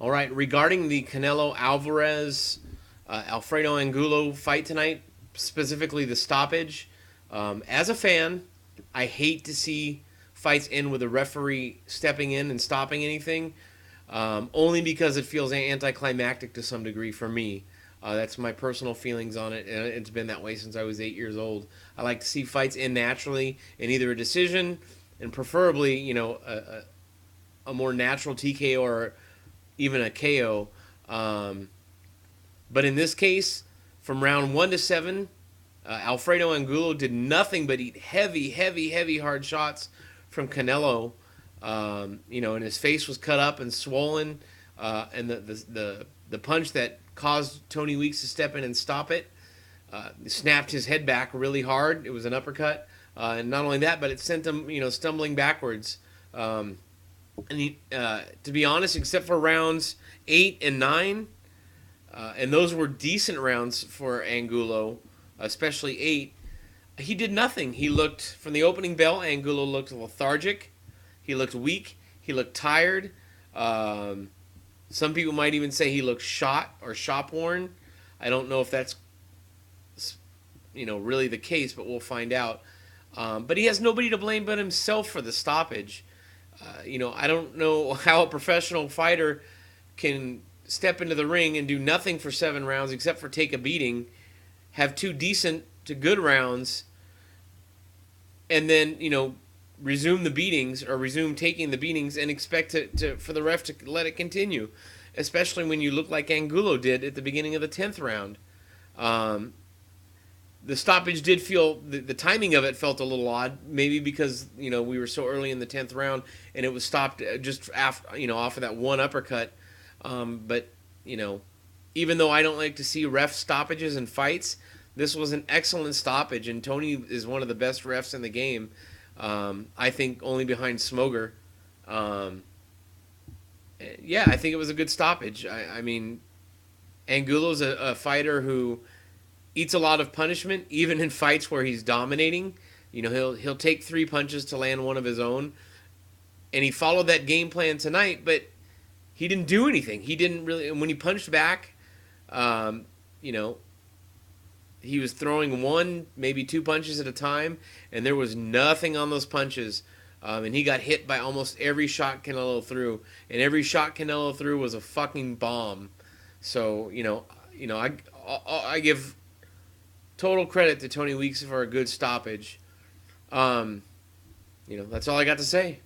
All right, regarding the Canelo Alvarez Alfredo Angulo fight tonight, specifically the stoppage, as a fan, I hate to see fights end with a referee stepping in and stopping anything, only because it feels anticlimactic to some degree for me. That's my personal feelings on it, and it's been that way since I was 8 years old. I like to see fights end naturally in either a decision and preferably, a more natural TKO or even a KO. But in this case, from round 1 to 7, Alfredo Angulo did nothing but eat heavy, heavy, heavy hard shots from Canelo. And his face was cut up and swollen, and the punch that caused Tony Weeks to step in and stop it snapped his head back really hard. It was an uppercut, and not only that, but it sent him stumbling backwards. To be honest, except for rounds 8 and 9, and those were decent rounds for Angulo, especially 8. He did nothing. He looked, from the opening bell, Angulo looked lethargic. He looked weak. He looked tired. Some people might even say he looked shot or shop worn. I don't know if that's really the case, but we'll find out. But he has nobody to blame but himself for the stoppage. I don't know how a professional fighter can step into the ring and do nothing for 7 rounds except for take a beating, have 2 decent to good rounds, and then resume the beatings or resume taking the beatings and expect for the ref to let it continue, especially when you look like Angulo did at the beginning of the 10th round. The stoppage did feel, the timing of it felt a little odd, maybe because we were so early in the 10th round and it was stopped just after off of that one uppercut. But even though I don't like to see ref stoppages in fights, this was an excellent stoppage, and Tony is one of the best refs in the game. I think only behind Smoger. Yeah, I think it was a good stoppage. I mean, Angulo's a fighter who eats a lot of punishment, even in fights where he's dominating. He'll take 3 punches to land one of his own, and he followed that game plan tonight, but he didn't do anything. He didn't really, and when he punched back, he was throwing 1, maybe 2 punches at a time, and there was nothing on those punches. And he got hit by almost every shot Canelo threw, and every shot Canelo threw was a fucking bomb. So I give total credit to Tony Weeks for a good stoppage. That's all I got to say.